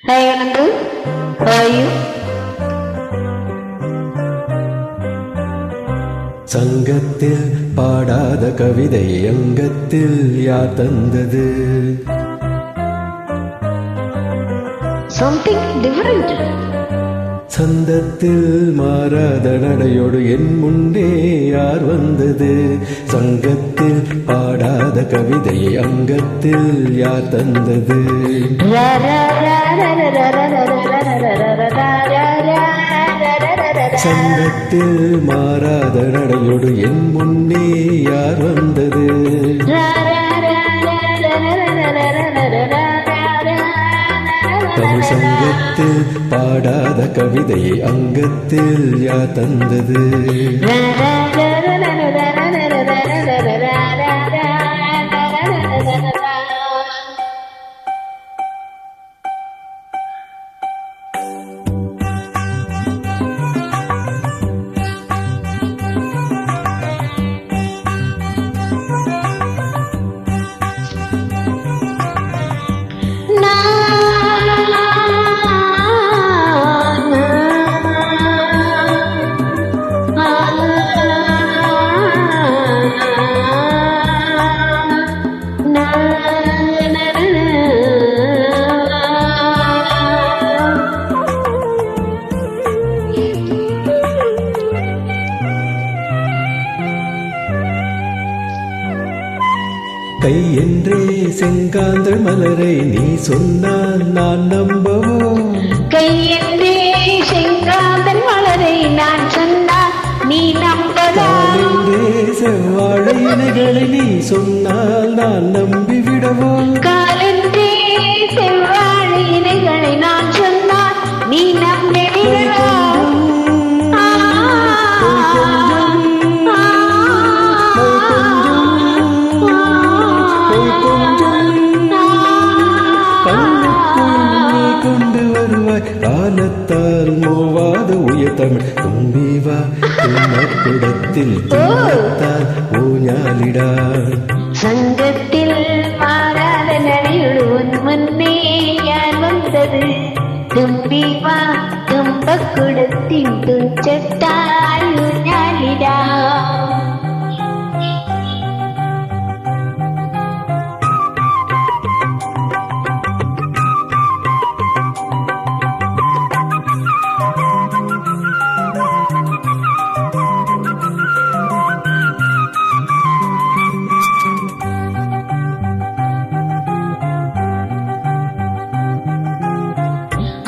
Hi Anandu, how are you? சங்கத்தில் பாடாத கவிதை அங்கத்தில் யார் தந்தது? Something different. சந்தத்தில் மாறாத நடையோடு என் முன்னே யார் வந்தது? சங்கத்தில் பாடாத கவிதையை அங்கத்தில் யார் தந்தது? சங்கத்தில் மாறாத நடையோடு என் முன்னே யார் வந்தது? தமிழ் சங்கத்தில் பாடாத கவிதையை அங்கத்தில் யார் தந்தது? கை என்றே செங்காந்தள் மலரை நீ சொன்னால் நான் நம்பவோ? கை என்றே செங்காந்தள் மலரை நான் சொன்னால் நீ நம்பலாம். என்றே செவ்வாழை இலைகளை நீ சொன்னால் நான் நம்பிவிடவோ? காலென்றே செவ்வாழை இலைகளை நான் சொன்னால் நீ நம்பிவிடலாம். காலத்தால் மூவாத உயர்த்தமிழ் தும்பிவா குடத்தில் தூரத்தால் ஊஞாலிடா. சங்கத்தில் மாறாத நடையோடு உன் முன்னே யார் வந்தது? தும்பிவா தும்பக்குடத்தின் துஞ்சத்தால் ஊஞாலிடா.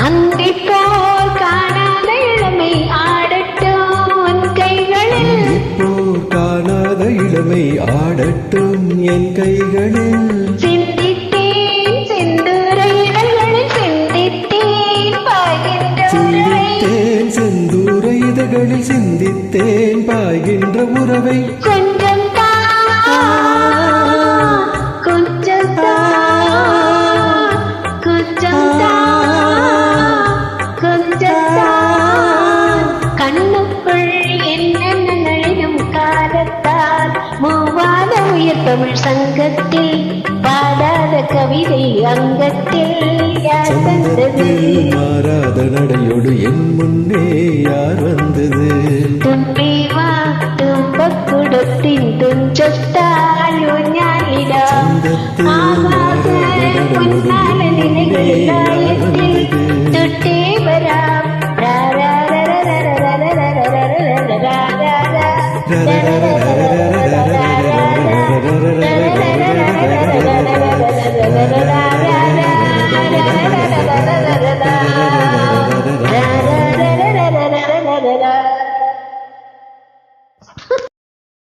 அந்திப்போர் காணாத இளமை ஆடட்டும் உன் கைகளில். அந்திப்போர் காணாத இளமை ஆடட்டும் என் கைகளில். சிந்தித்தேன் செந்தூர இதழ்களில் சிந்தித்தேன் பாய்கின்ற உறவை. சிந்தித்தேன் செந்தூர இதழ்களில் சிந்தித்தேன் பாய்கின்ற உறவை. கொஞ்சம் கொஞ்சம் கண்ணுக்குள் என்னென்ன நுழையும் காலத்தால் மூவாத உயர் தமிழ் சங்கத்தில் பாடாத கவிதை அங்கத்தில் யார் தந்தது? மாறாத நடையோடு என் முன்னே யார் வந்தது? தும்பிவா தும்பக்குடத்தின் துஞ்சத்தால் ஊஞாலிடா. ஆகாத பொன்னால நிலைகளில்